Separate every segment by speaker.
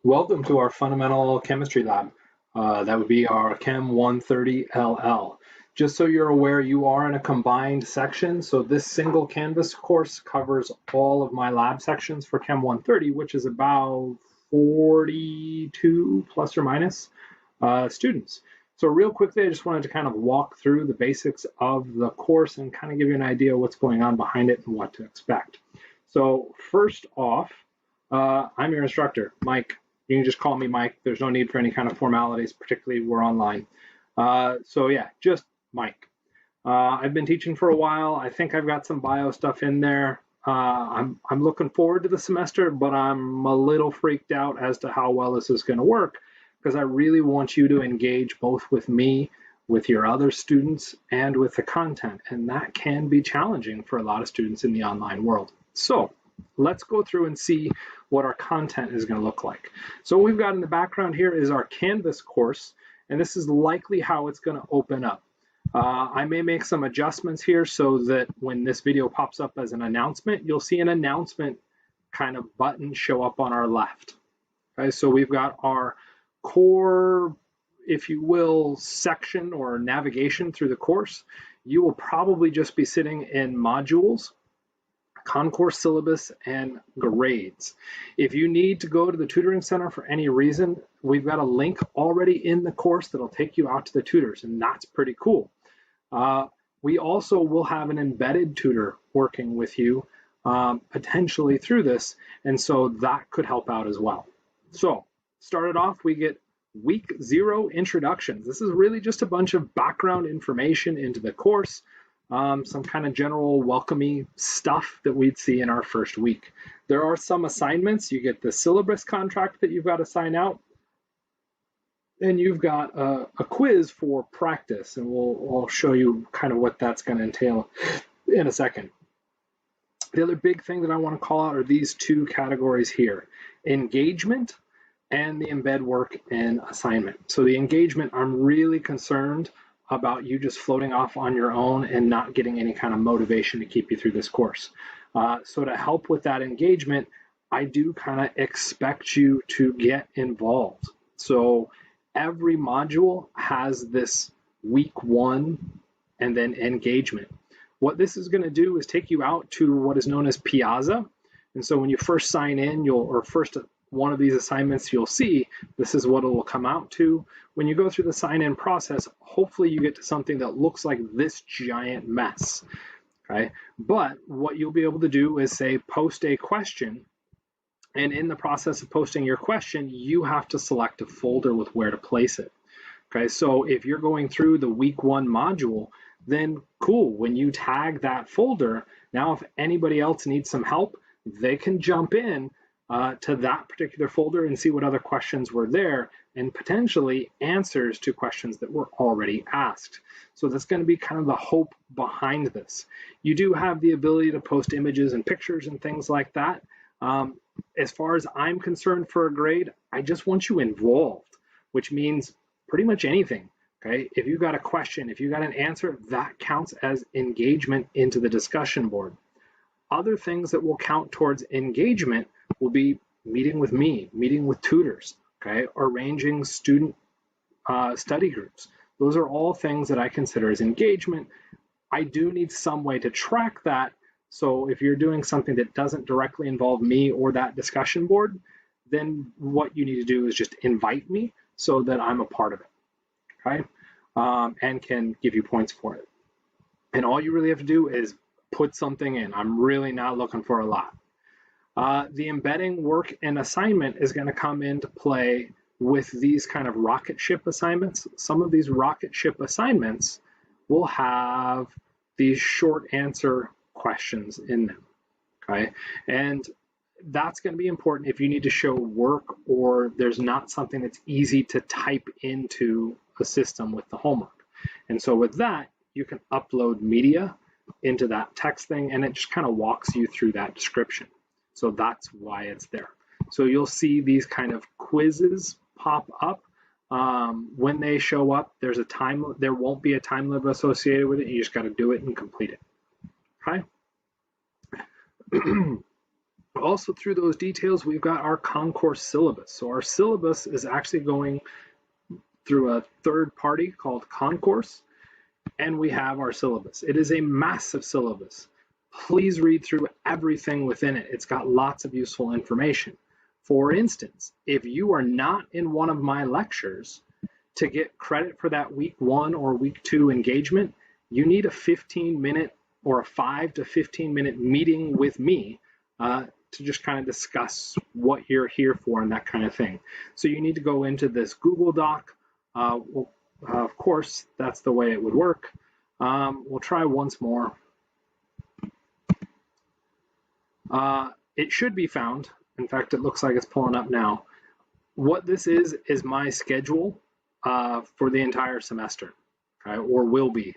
Speaker 1: Welcome to our fundamental chemistry lab. That would be our Chem130LL. Just so you're aware, you are in a combined section. So this single Canvas course covers all of my lab sections for Chem 130, which is about 42 plus or minus students. So real quickly, I just wanted to kind of walk through the basics of the course and kind of give you an idea of what's going on behind it and what to expect. So first off, I'm your instructor, Mike. You can just call me Mike. There's no need for any kind of formalities, particularly we're online. So yeah, just Mike. I've been teaching for a while. I think I've got some bio stuff in there. I'm looking forward to the semester, but I'm a little freaked out as to how well this is going to work because I really want you to engage both with me, with your other students, and with the content. And that can be challenging for a lot of students in the online world. So let's go through and see what our content is going to look like. So what we've got in the background here is our Canvas course, and this is likely how it's going to open up. I may make some adjustments here so that when this video pops up as an announcement, you'll see an announcement kind of button show up on our left. Okay, so we've got our core, if you will, section or navigation through the course. You will probably just be sitting in modules, concourse syllabus, and grades. If you need to go to the tutoring center for any reason, we've got a link already in the course that'll take you out to the tutors, and that's pretty cool. We also will have an embedded tutor working with you potentially through this, and so that could help out as well. So started off, we get week 0 introductions. This is really just a bunch of background information into the course. Some kind of general welcoming stuff that we'd see in our first week. There are some assignments. You get the syllabus contract that you've got to sign out, and you've got a quiz for practice, and we'll show you kind of what that's going to entail in a second. The other big thing that I want to call out are these two categories here, engagement and the embed work and assignment. So the engagement, I'm really concerned about you just floating off on your own and not getting any kind of motivation to keep you through this course. So to help with that engagement, I do kind of expect you to get involved. So every module has this week 1 and then engagement. What this is going to do is take you out to what is known as Piazza. And so when you first sign in, first one of these assignments, you'll see this is what it will come out to. When you go through the sign-in process, hopefully you get to something that looks like this giant mess, okay? But what you'll be able to do is say, post a question, and in the process of posting your question, you have to select a folder with where to place it, okay? So if you're going through the week 1 module, then cool, when you tag that folder, now if anybody else needs some help, they can jump in to that particular folder and see what other questions were there and potentially answers to questions that were already asked. So that's going to be kind of the hope behind this. You do have the ability to post images and pictures and things like that. As far as I'm concerned for a grade, I just want you involved, which means pretty much anything. Okay, if you got a question, if you got an answer, that counts as engagement into the discussion board. Other things that will count towards engagement will be meeting with me, meeting with tutors, okay, arranging student study groups. Those are all things that I consider as engagement. I do need some way to track that. So if you're doing something that doesn't directly involve me or that discussion board, then what you need to do is just invite me so that I'm a part of it, okay, and can give you points for it. And all you really have to do is put something in. I'm really not looking for a lot. The embedding work and assignment is going to come into play with these kind of rocket ship assignments. Some of these rocket ship assignments will have these short answer questions in them, okay? And that's going to be important if you need to show work or there's not something that's easy to type into a system with the homework. And so with that, you can upload media into that text thing, and it just kind of walks you through that description. So that's why it's there. So you'll see these kind of quizzes pop up. When they show up, there won't be a time limit associated with it. You just got to do it and complete it. Okay. Also through those details, we've got our concourse syllabus. So our syllabus is actually going through a third party called Concourse, and we have our syllabus. It is a massive syllabus. Please read through everything within it. It's got lots of useful information. For instance, if you are not in one of my lectures, to get credit for that week 1 or week 2 engagement, you need a 15-minute or a 5 to 15-minute meeting with me to just kind of discuss what you're here for and that kind of thing. So you need to go into this Google Doc. Of course, that's the way it would work. We'll try once more. It should be found. In fact, it looks like it's pulling up now. What this is my schedule for the entire semester, okay, or will be.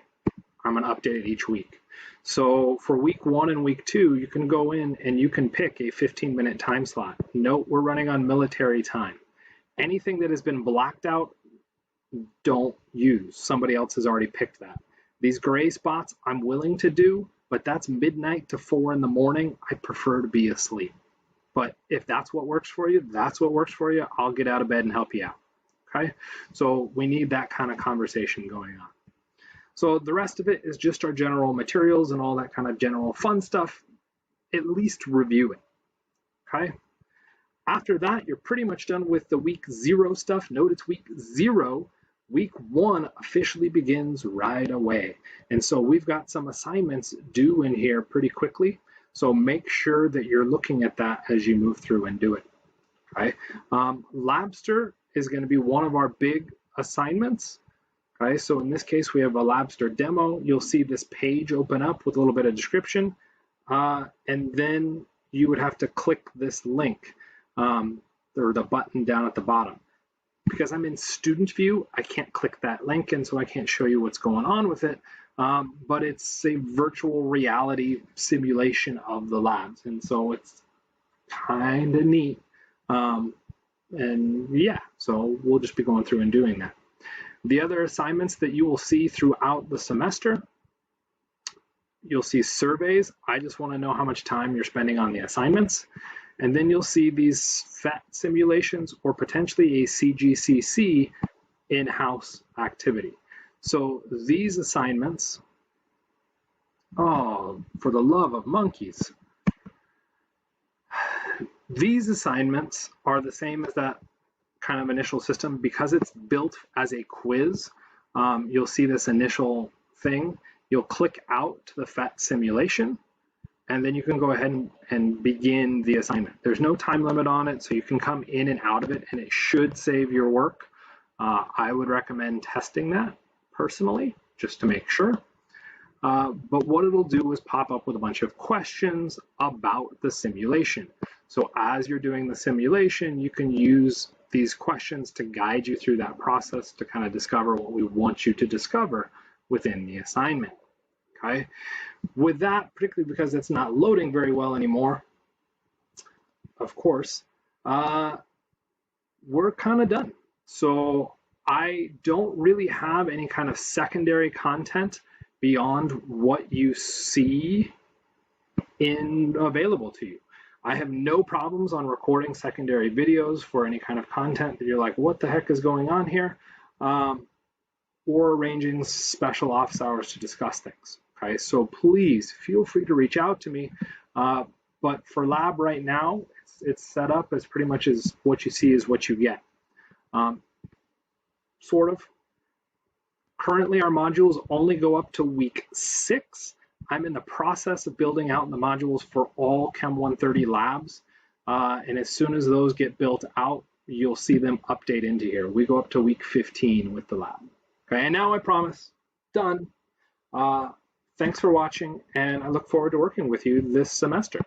Speaker 1: I'm going to update it each week. So for week 1 and week 2, you can go in and you can pick a 15-minute time slot. Note we're running on military time. Anything that has been blacked out, don't use. Somebody else has already picked that. These gray spots I'm willing to do, but that's midnight to 4 in the morning. I prefer to be asleep. But if that's what works for you, that's what works for you. I'll get out of bed and help you out. Okay, so we need that kind of conversation going on. So the rest of it is just our general materials and all that kind of general fun stuff. At least review it. Okay. After that, you're pretty much done with the week 0 stuff. Note it's week 0. Week 1 officially begins right away. And so we've got some assignments due in here pretty quickly. So make sure that you're looking at that as you move through and do it. Okay. Labster is going to be one of our big assignments. Okay, so in this case, we have a Labster demo. You'll see this page open up with a little bit of description, and then you would have to click this link or the button down at the bottom. Because I'm in student view, I can't click that link, and so I can't show you what's going on with it, but it's a virtual reality simulation of the labs, and so it's kind of neat. And yeah, so we'll just be going through and doing that. The other assignments that you will see throughout the semester, you'll see surveys. I just want to know how much time you're spending on the assignments. And then you'll see these PhET simulations or potentially a CGCC in-house activity. So these assignments, oh, for the love of monkeys. These assignments are the same as that kind of initial system because it's built as a quiz. You'll see this initial thing. You'll click out to the PhET simulation, and then you can go ahead and begin the assignment. There's no time limit on it, so you can come in and out of it, and it should save your work. I would recommend testing that personally, just to make sure. But what it'll do is pop up with a bunch of questions about the simulation. So as you're doing the simulation, you can use these questions to guide you through that process to kind of discover what we want you to discover within the assignment. Okay. With that, particularly because it's not loading very well anymore, of course, we're kind of done. So I don't really have any kind of secondary content beyond what you see available to you. I have no problems on recording secondary videos for any kind of content that you're like, what the heck is going on here? Or arranging special office hours to discuss things. Okay, so please feel free to reach out to me. But for lab right now, it's set up as pretty much as what you see is what you get. Sort of. Currently, our modules only go up to week 6. I'm in the process of building out the modules for all Chem 130 labs. And as soon as those get built out, you'll see them update into here. We go up to week 15 with the lab. Okay, and now I promise, done. Thanks for watching, and I look forward to working with you this semester.